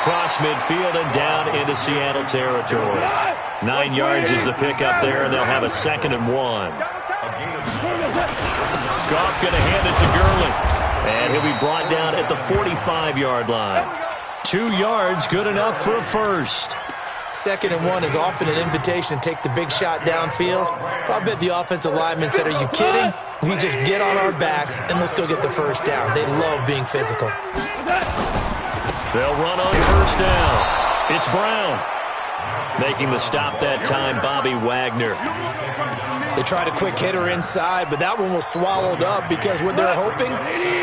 across midfield and down into Seattle territory. 9 yards is the pickup there, and they'll have a 2nd and 1. Goff going to hand it to Gurley. And he'll be brought down at the 45-yard line. 2 yards, good enough for a first. 2nd and 1 is often an invitation to take the big shot downfield. I bet the offensive linemen said, are you kidding? We just get on our backs and let's go get the first down. They love being physical. They'll run on first down. It's Brown. Making the stop that time, Bobby Wagner. They tried a quick hitter inside, but that one was swallowed up because what they're hoping,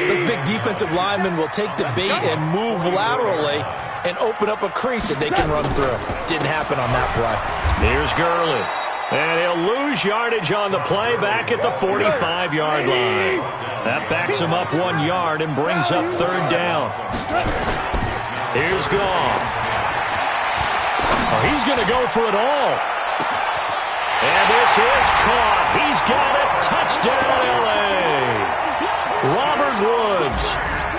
those big defensive linemen will take the bait and move laterally and open up a crease that they can run through. Didn't happen on that play. Here's Gurley. And he'll lose yardage on the play back at the 45-yard line. That backs him up 1 yard and brings up 3rd down. Here's Goff. Oh, he's going to go for it all. And this is caught. He's got it. Touchdown, L.A. Robert Woods,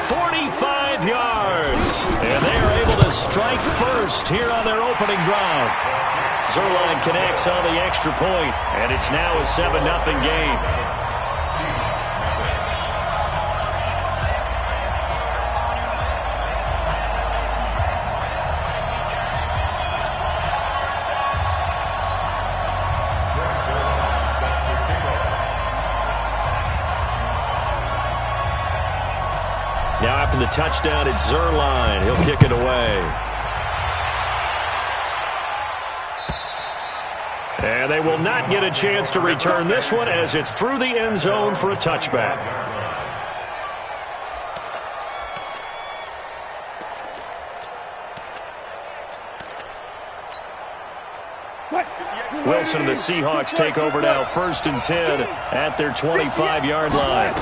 45 yards. And they are able to strike first here on their opening drive. Zerline connects on the extra point, and it's now a 7-0 game. Now after the touchdown, it's Zerline. He'll kick it away. And they will not get a chance to return this one as it's through the end zone for a touchback. Wilson and the Seahawks take over now, 1st and 10 at their 25-yard line.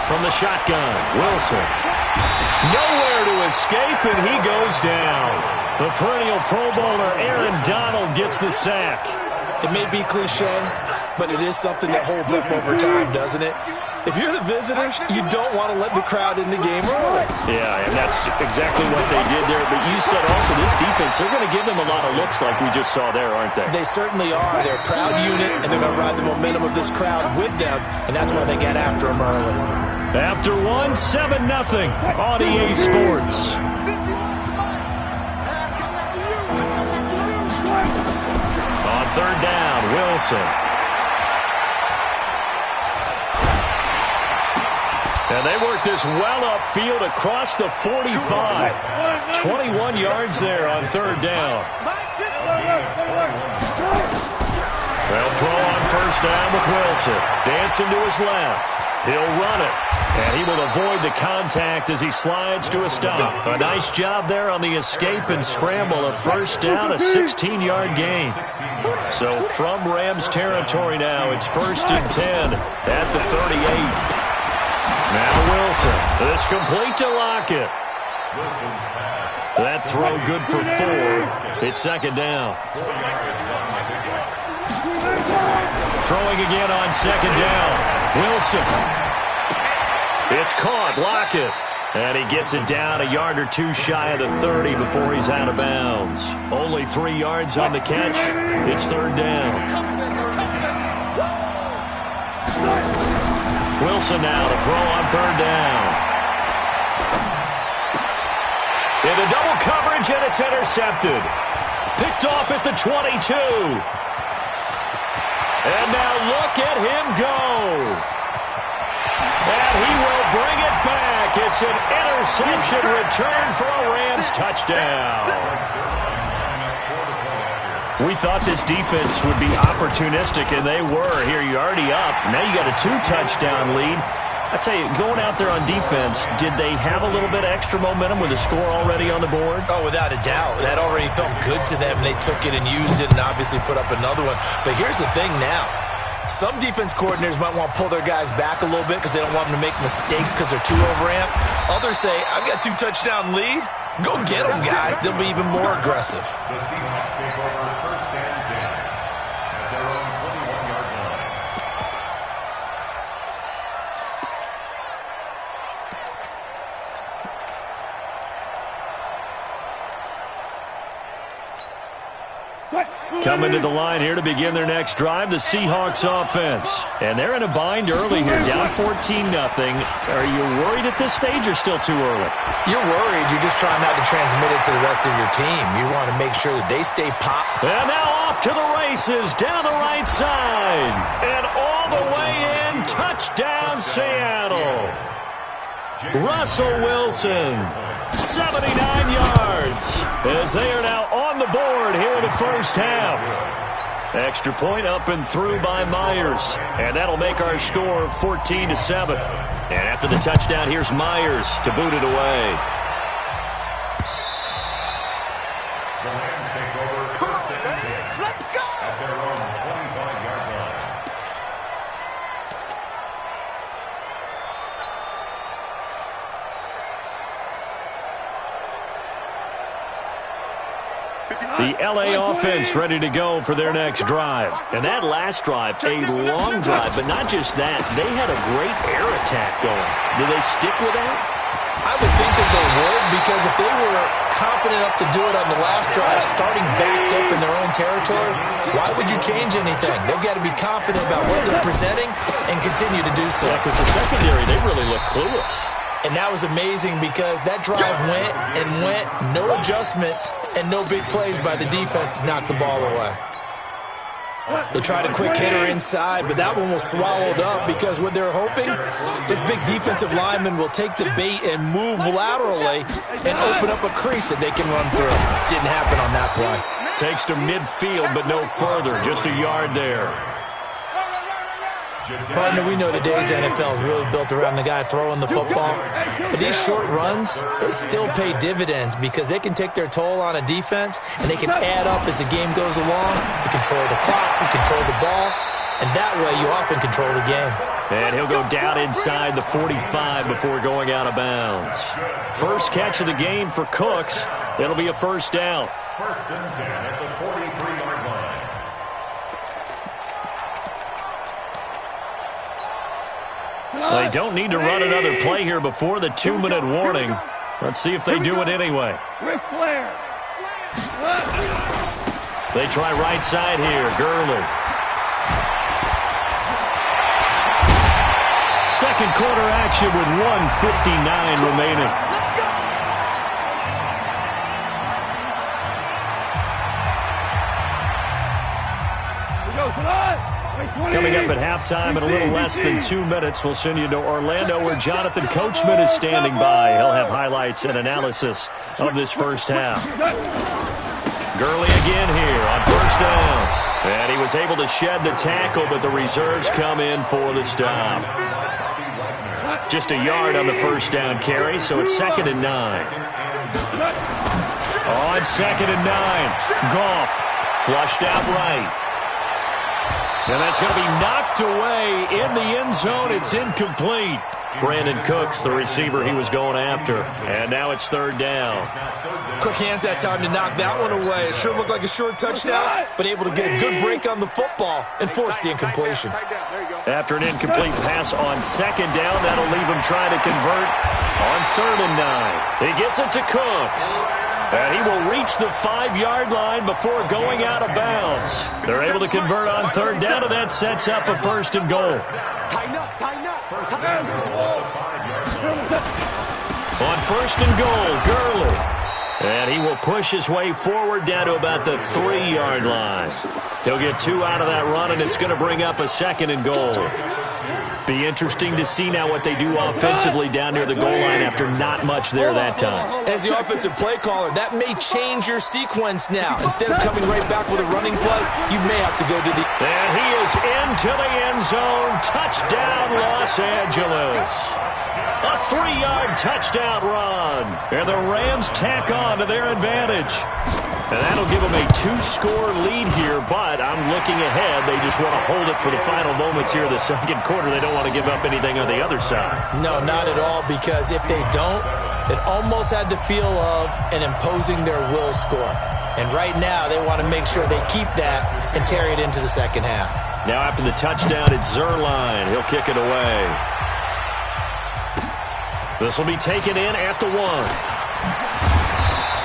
From the shotgun, Wilson. Nowhere to escape, and he goes down. The perennial Pro Bowler Aaron Donald gets the sack. It may be cliche, but it is something that holds up over time, doesn't it? If you're the visitors, you don't want to let the crowd in the game early. Yeah, and that's exactly what they did there. But you said also this defense, they're going to give them a lot of looks like we just saw there, aren't they? They certainly are. They're a proud unit, and they're going to ride the momentum of this crowd with them, and that's why they get after them early. After 1, 7-0 on EA Sports. On 3rd down, Wilson. And they work this well upfield across the 45. 21 yards there on 3rd down. They'll throw on 1st down with Wilson. Dancing to his left. He'll run it. And he will avoid the contact as he slides to a stop. A nice job there on the escape and scramble. A 1st down, a 16-yard gain. So from Rams territory now, it's 1st and 10 at the 38. Now Wilson. It's complete to Lockett. That throw good for 4. It's 2nd down. Throwing again on 2nd down. Wilson. It's caught. Lockett. And he gets it down a yard or 2 shy of the 30 before he's out of bounds. Only 3 yards on the catch. It's 3rd down. Wilson now to throw on 3rd down. Into double coverage, and it's intercepted. Picked off at the 22. And now look at him go. And he will bring it back. It's an interception return for a Rams touchdown. We thought this defense would be opportunistic, and they were. Here, you're already up. Now you got a 2-touchdown lead. I tell you, going out there on defense, did they have a little bit of extra momentum with a score already on the board? Oh, without a doubt. That already felt good to them, and they took it and used it and obviously put up another one. But here's the thing now. Some defense coordinators might want to pull their guys back a little bit because they don't want them to make mistakes because they're too overamped. Others say, I've got a 2-touchdown lead. Go get them, guys. They'll be even more aggressive. The Seahawks take over 1st and 10 at their own 21-yard line. Coming to the line here to begin their next drive, the Seahawks offense. And they're in a bind early here, down 14-0. Are you worried at this stage or still too early? You're worried. You're just trying not to transmit it to the rest of your team. You want to make sure that they stay popped. And now off to the races, down the right side. And all the way in, touchdown Seattle. Russell Wilson, 79 yards, as they are now on the board here in the first half. Extra point up and through by Myers, and that'll make our score 14-7. And after the touchdown, here's Myers to boot it away. The Rams take over first and 10. Let's go! At their own 25-yard line. The L.A. offense ready to go for their next drive. And that last drive, a long drive, but not just that. They had a great air attack going. Do they stick with that? I would think that they would, because if they were confident enough to do it on the last drive, starting backed up in their own territory, why would you change anything? They've got to be confident about what they're presenting and continue to do so. Yeah, because the secondary, they really look clueless. And that was amazing because that drive went and went, no adjustments and no big plays by the defense to knock the ball away. They tried a quick hitter inside, but that one was swallowed up because what they're hoping, this big defensive lineman will take the bait and move laterally and open up a crease that they can run through. Didn't happen on that play. Takes to midfield, but no further, just a yard there. Partner, we know today's NFL is really built around the guy throwing the football. But these short runs, they still pay dividends because they can take their toll on a defense and they can add up as the game goes along. You control the clock, you control the ball, and that way you often control the game. And he'll go down inside the 45 before going out of bounds. First catch of the game for Cooks. It'll be a first down. First and 10 at the 43-yard line. They don't need to run another play here before the 2-minute warning. Let's see if they do it anyway. They try right side here. Gurley. Second quarter action with 1:59 remaining. Coming up at halftime in a little less than 2 minutes, we'll send you to Orlando where Jonathan Coachman is standing by. He'll have highlights and analysis of this first half. Gurley again here on first down. And he was able to shed the tackle, but the reserves come in for the stop. Just a yard on the first down carry, so it's 2nd and 9. On 2nd and 9, Goff flushed out right. And that's going to be knocked away in the end zone. It's incomplete. Brandon Cooks, the receiver he was going after. And now it's 3rd down. Quick hands that time to knock that one away. It sure looked like a short touchdown, but able to get a good break on the football and force the incompletion. After an incomplete pass on 2nd down, that'll leave him trying to convert on 3rd and 9. He gets it to Cooks. And he will reach the 5-yard line before going out of bounds. They're able to convert on 3rd down, and that sets up a 1st and goal. On 1st and goal, Gurley. And he will push his way forward down to about the 3-yard line. He'll get 2 out of that run, and it's going to bring up a 2nd and goal. Be interesting to see now what they do offensively down near the goal line after not much there that time. As the offensive play caller, that may change your sequence now. Instead of coming right back with a running play, you may have to go to the... And he is into the end zone. Touchdown, Los Angeles. A 3-yard touchdown run. And the Rams tack on to their advantage. And that'll give them a 2-score lead here, but I'm looking ahead. They just want to hold it for the final moments here of the 2nd quarter. They don't want to give up anything on the other side. No, not at all, because if they don't, it almost had the feel of an imposing their will score. And right now, they want to make sure they keep that and carry it into the 2nd half. Now after the touchdown, it's Zerline. He'll kick it away. This will be taken in at the 1.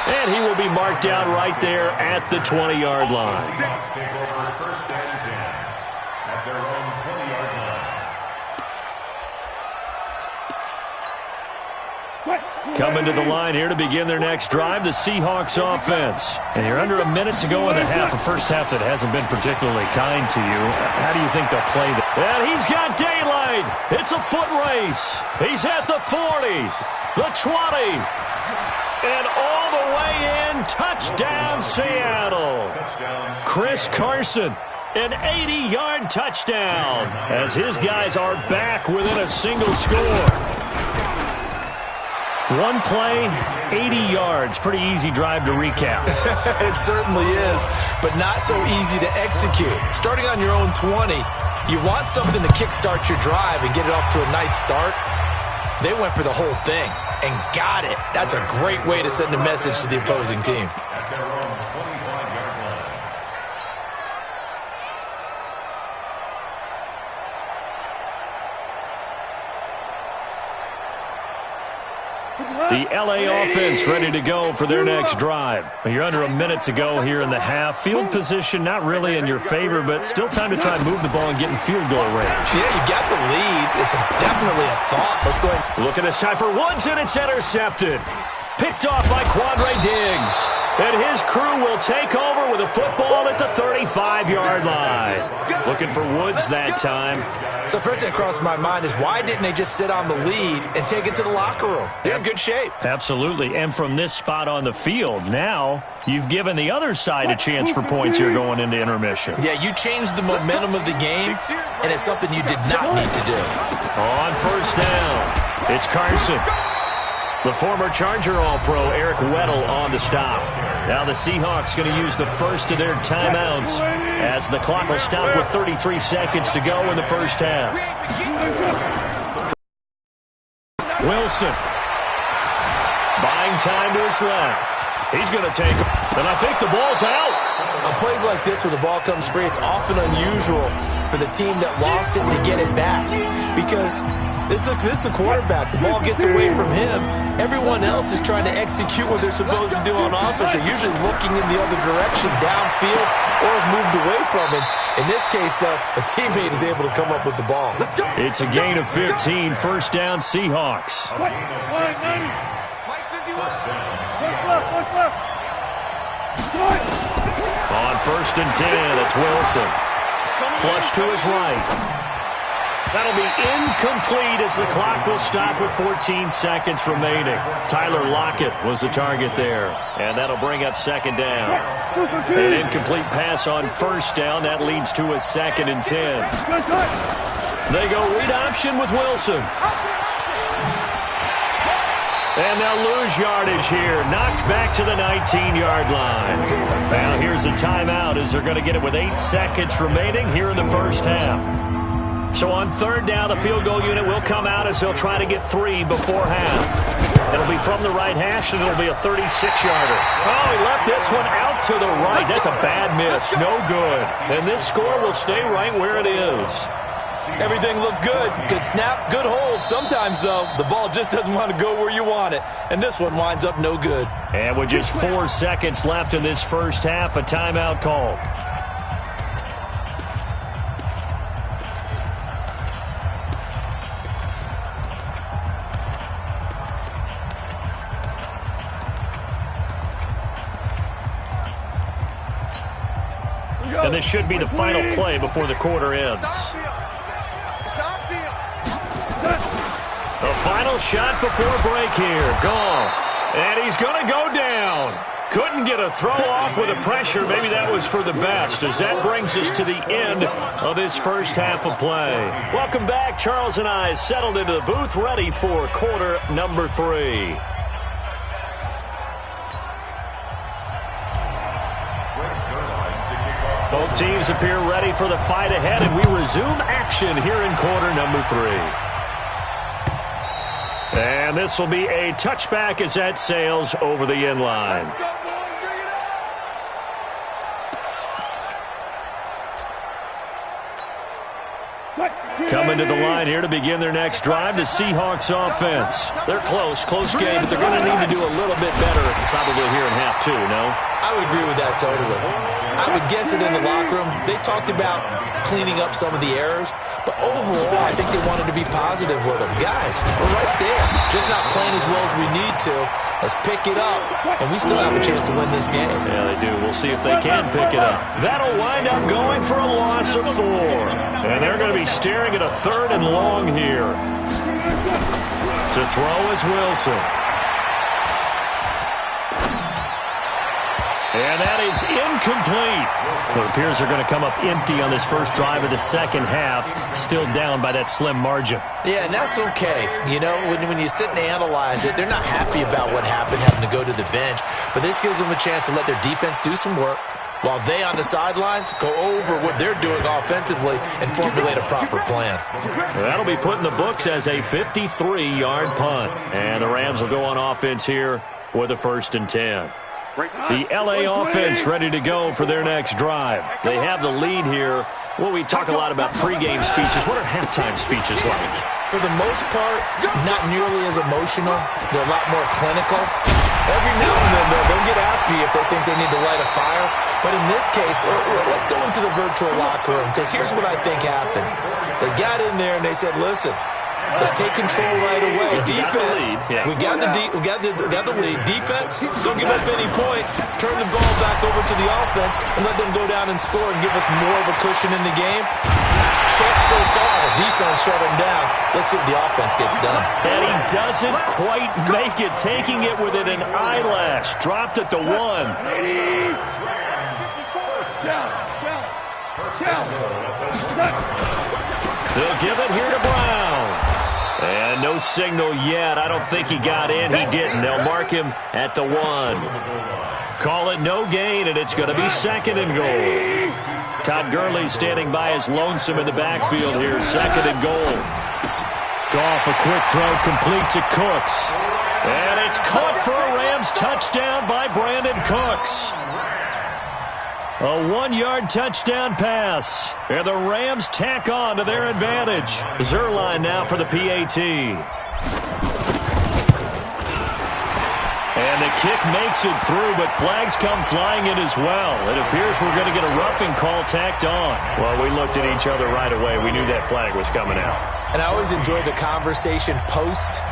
And he will be marked down right there at the 20-yard line. Seahawks take over first and 10 at their own 20-yard line. Coming to the line here to begin their next drive, the Seahawks offense. And you're under a minute to go in the half, a first half that hasn't been particularly kind to you. How do you think they'll play that? And he's got daylight. It's a foot race. He's at the 40, the 20, and all the way in. Touchdown, Seattle. Chris Carson, an 80-yard touchdown, as his guys are back within a single score. One play, 80 yards. Pretty easy drive to recap. It certainly is, but not so easy to execute. Starting on your own 20, you want something to kickstart your drive and get it off to a nice start. They went for the whole thing and got it. That's a great way to send a message to the opposing team. At their own 25-yard line. The LA offense ready to go for their next drive. You're under a minute to go here in the half. Field position not really in your favor, but still time to try and move the ball and get in field goal range. Yeah, you got the lead. It's definitely a thought. Let's go ahead. Look at this time for Woods, and it's intercepted. Picked off by Quandre Diggs. And his crew will take over with a football at the 35-yard line. Looking for Woods that time. So first thing that crossed my mind is why didn't they just sit on the lead and take it to the locker room? They're in good shape. Absolutely. And from this spot on the field, now you've given the other side a chance for points here going into intermission. Yeah, you changed the momentum of the game, and it's something you did not need to do. On first down, it's Carson. The former Charger All-Pro Eric Weddle on the stop. Now the Seahawks going to use the first of their timeouts as the clock will stop with 33 seconds to go in the first half. Wilson. Buying time to his left. He's going to take it, and I think the ball's out. On plays like this where the ball comes free, it's often unusual for the team that lost it to get it back because this is the quarterback. The ball gets away from him. Everyone else is trying to execute what they're supposed to do on offense. They're usually looking in the other direction, downfield, or have moved away from it. In this case, though, a teammate is able to come up with the ball. It's a gain of 15, first down Seahawks. On first and 10, it's Wilson. Flush to his right. That'll be incomplete as the clock will stop with 14 seconds remaining. Tyler Lockett was the target there, and that'll bring up second down. An incomplete pass on first down. That leads to a second and 10. They go read option with Wilson. And they'll lose yardage here. Knocked back to the 19-yard line. Now here's a timeout as they're going to get it with 8 seconds remaining here in the first half. So on third down, the field goal unit will come out as they'll try to get 3 before half. It'll be from the right hash, and it'll be a 36-yarder. Oh, he left this one out to the right. That's a bad miss. No good. And this score will stay right where it is. Everything looked good. Good snap, good hold. Sometimes, though, the ball just doesn't want to go where you want it. And this one winds up no good. And with just 4 seconds left in this first half, a timeout called. And this should be the final play before the quarter ends. The final shot before break here. Goff. And he's going to go down. Couldn't get a throw off with the pressure. Maybe that was for the best, as that brings us to the end of this first half of play. Welcome back. Charles and I settled into the booth, ready for quarter number 3. Both teams appear ready for the fight ahead, and we resume action here in quarter number 3. And this will be a touchback as that sails over the end line. Coming to the line here to begin their next drive, the Seahawks offense. They're close game, but they're going to need to do a little bit better probably here in half two, no? I would agree with that totally. I would guess it in the locker room. They talked about cleaning up some of the errors, but overall, I think they wanted to be positive with them. Guys, we're right there. Just not playing as well as we need to. Let's pick it up, and we still have a chance to win this game. Yeah, they do. We'll see if they can pick it up. That'll wind up going for a loss of 4. And they're going to be staring at a 3rd and long here. To throw is Wilson. And that is incomplete. It appears they're going to come up empty on this first drive of the second half, still down by that slim margin. Yeah, and that's okay. You know, when you sit and analyze it, they're not happy about what happened, having to go to the bench. But this gives them a chance to let their defense do some work, while they on the sidelines go over what they're doing offensively and formulate a proper plan. That'll be put in the books as a 53-yard punt. And the Rams will go on offense here with a 1st and 10. The L.A. offense ready to go for their next drive. They have the lead here. Well, we talk a lot about pregame speeches. What are halftime speeches like? For the most part, not nearly as emotional. They're a lot more clinical. Every now and then, they'll get happy if they think they need to light a fire. But in this case, let's go into the virtual locker room, because here's what I think happened. They got in there and they said, listen, let's take control right away. Defense, we got the lead. Defense, don't give up any points. Turn the ball back over to the offense and let them go down and score and give us more of a cushion in the game. Check so far. The defense shut him down. Let's see if the offense gets done. And he doesn't quite make it, taking it within an eyelash. Dropped at the 1. They'll give it here to Brown. And no signal yet. I don't think he got in. He didn't. They'll mark him at the 1. Call it no gain, and it's going to be 2nd and goal. Todd Gurley standing by his lonesome in the backfield here. 2nd and goal. Goff, a quick throw, complete to Cooks. And it's caught for a Rams touchdown by Brandon Cooks. A 1-yard touchdown pass. And the Rams tack on to their advantage. Zerline now for the PAT. And the kick makes it through, but flags come flying in as well. It appears we're going to get a roughing call tacked on. Well, we looked at each other right away. We knew that flag was coming out. And I always enjoy the conversation post.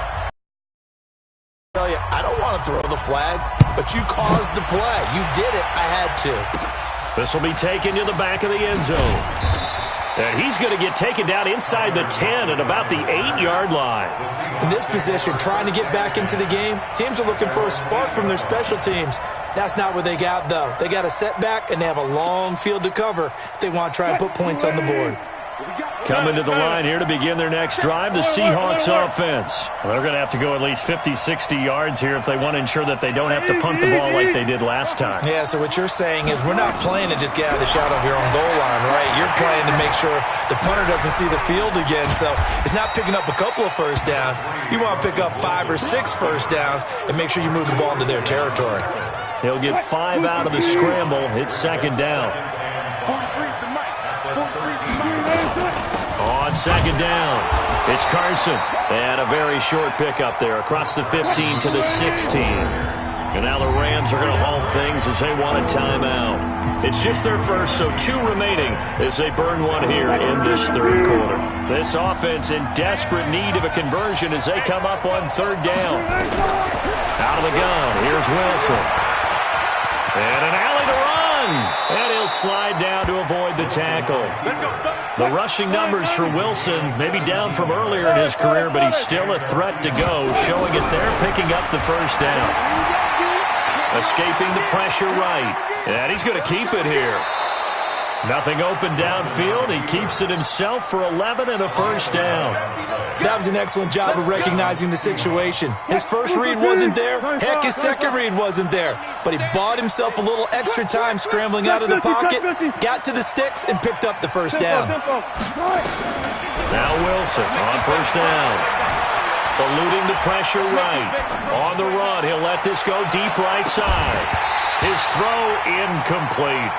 I don't want to throw the flag, but you caused the play. You did it. I had to. This will be taken to the back of the end zone. And he's going to get taken down inside the 10 at about the 8-yard line. In this position, trying to get back into the game, teams are looking for a spark from their special teams. That's not what they got, though. They got a setback, and they have a long field to cover if they want to try and put points on the board. Coming to the line here to begin their next drive, the Seahawks offense. Well, they're going to have to go at least 50, 60 yards here if they want to ensure that they don't have to punt the ball like they did last time. Yeah, so what you're saying is we're not playing to just get out of the shadow of your own goal line, right? You're playing to make sure the punter doesn't see the field again. So it's not picking up a couple of first downs. You want to pick up 5 or 6 first downs and make sure you move the ball into their territory. He'll get 5 out of the scramble. It's 2nd down. On 2nd down, it's Carson. And a very short pickup there across the 15 to the 16. And now the Rams are going to halt things as they want a timeout. It's just their first, so 2 remaining as they burn one here in this 3rd quarter. This offense in desperate need of a conversion as they come up on 3rd down. Out of the gun, here's Wilson. And an alley to run. And he'll slide down to avoid the tackle. The rushing numbers for Wilson may be down from earlier in his career, but he's still a threat to go, showing it there, picking up the 1st down. Escaping the pressure right. And he's going to keep it here. Nothing open downfield. He keeps it himself for 11 and a 1st down. That was an excellent job of recognizing the situation. His first read wasn't there. Heck, his second read wasn't there. But he bought himself a little extra time scrambling out of the pocket, got to the sticks, and picked up the 1st down. Now Wilson on 1st down. Eluding the pressure right. On the run, he'll let this go deep right side. His throw incomplete.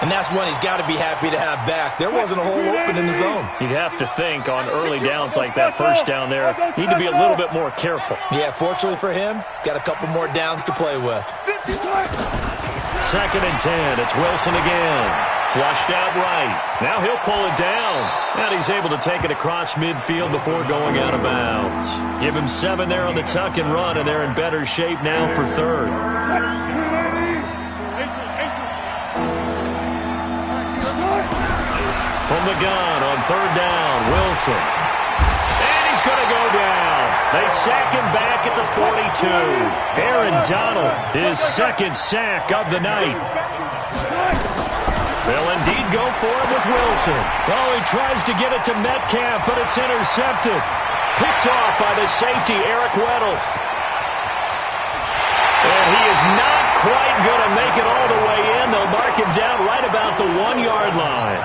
And that's one he's got to be happy to have back. There wasn't a hole open in the zone. You'd have to think on early downs like that first down there, need to be a little bit more careful. Yeah, fortunately for him, got a couple more downs to play with. 2nd and 10. It's Wilson again. Flushed out right. Now he'll pull it down. And he's able to take it across midfield before going out of bounds. Give him 7 there on the tuck and run, and they're in better shape now for 3rd. From the gun on 3rd down, Wilson. And he's going to go down. They sack him back at the 42. Aaron Donald, his 2nd sack of the night. They'll indeed go for it with Wilson. Oh, he tries to get it to Metcalf, but it's intercepted. Picked off by the safety, Eric Weddle. And he is not quite going to make it all the way in. They'll mark him down right about the 1-yard line.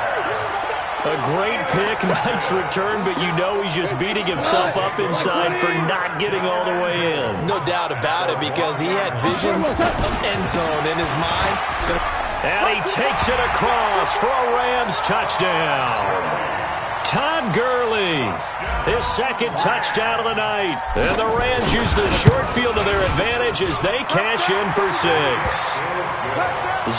A great pick, nice return, but you know he's just beating himself up inside for not getting all the way in. No doubt about it, because he had visions of end zone in his mind. And he takes it across for a Rams touchdown. Todd Gurley, his 2nd touchdown of the night. And the Rams use the short field to their advantage as they cash in for 6.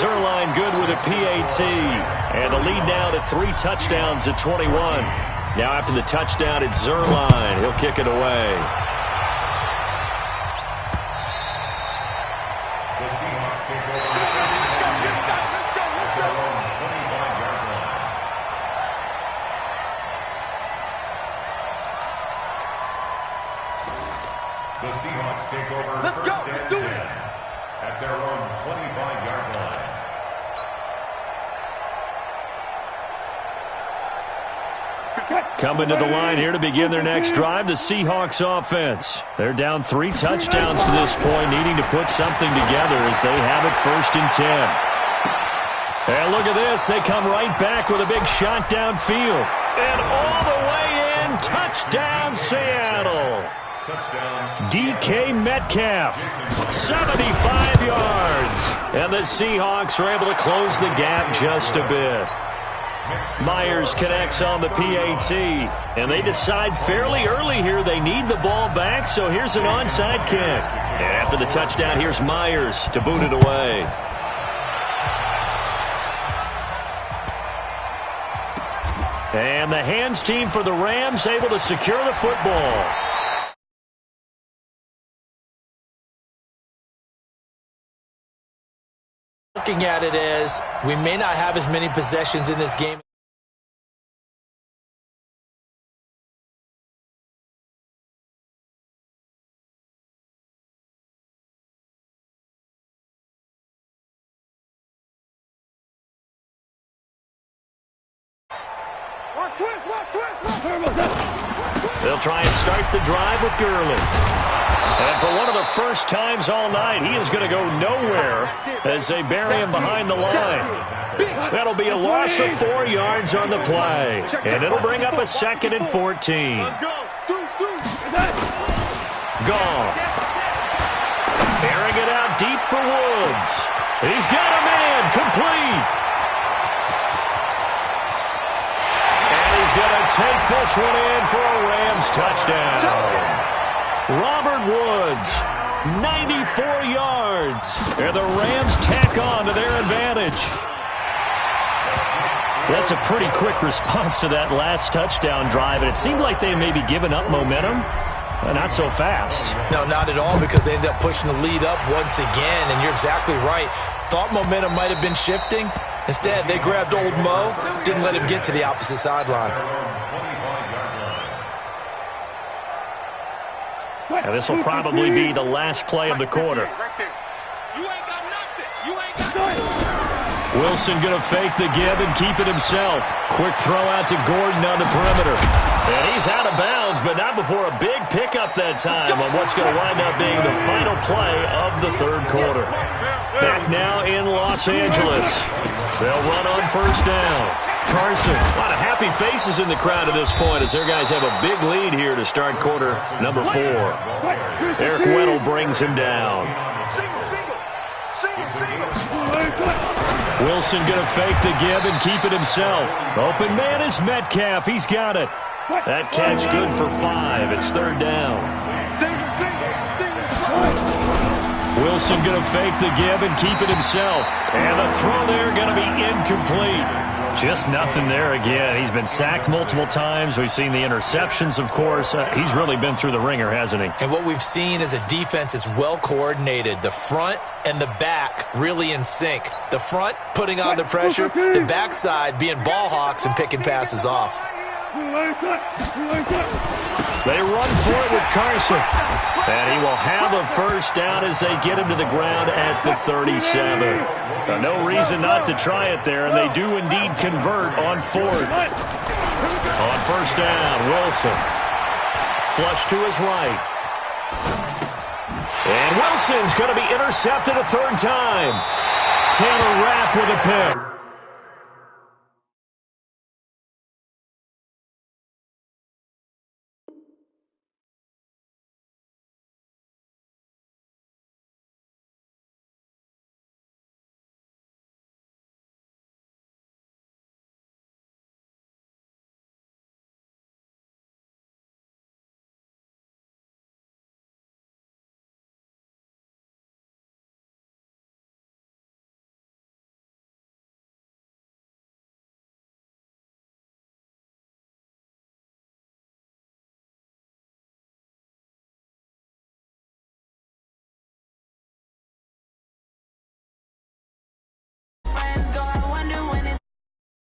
Zerline good with a PAT. And the lead now to 3 touchdowns at 21. Now after the touchdown, it's Zerline. He'll kick it away. The Seahawks take over. Their own 25-yard line. The Seahawks take over first and 10 at their own 25-yard line. Coming to the line here to begin their next drive, the Seahawks offense. They're down 3 touchdowns to this point, needing to put something together as they have it 1st and 10. And look at this. They come right back with a big shot downfield. And all the way in, touchdown Seattle. DK Metcalf, 75 yards. And the Seahawks are able to close the gap just a bit. Myers connects on the PAT, and they decide fairly early here they need the ball back, so here's an onside kick. And after the touchdown, here's Myers to boot it away. And the hands team for the Rams able to secure the football. Looking at it as we may not have as many possessions in this game. They'll try and start the drive with Gurley. And for one of the first times all night, he is going to go nowhere as they bury him behind the line. That'll be a loss of 4 yards on the play. And it'll bring up a 2nd and 14. Goff. Airing it out deep for Woods. He's got a man complete. He's going to take this one in for a Rams touchdown. Robert Woods, 94 yards. And the Rams tack on to their advantage. That's a pretty quick response to that last touchdown drive. And it seemed like they may be giving up momentum. Not so fast. No, not at all, because they ended up pushing the lead up once again. And you're exactly right. Thought momentum might have been shifting. Instead, they grabbed old Mo, didn't let him get to the opposite sideline. And this will probably be the last play of the quarter. Wilson going to fake the give and keep it himself. Quick throw out to Gordon on the perimeter. And he's out of bounds, but not before a big pickup that time on what's going to wind up being the final play of the 3rd quarter. Back now in Los Angeles. They'll run on 1st down. Carson, a lot of happy faces in the crowd at this point as their guys have a big lead here to start quarter number 4. Eric Weddle brings him down. Wilson going to fake the give and keep it himself. Open man is Metcalf. He's got it. That catch good for 5. It's third down. Wilson going to fake the give and keep it himself. And the throw there going to be incomplete. Just nothing there again. He's been sacked multiple times. We've seen the interceptions, of course. He's really been through the ringer, hasn't he? And what we've seen is a defense that's well coordinated. The front and the back really in sync. The front putting on the pressure, the backside being ball hawks and picking passes off. They run for it with Carson. And he will have a first down as they get him to the ground at the 37. Now, no reason not to try it there, and they do indeed convert on 4th. On first down, Wilson. Flush to his right. And Wilson's going to be intercepted a third time. Taylor Rapp with a pick.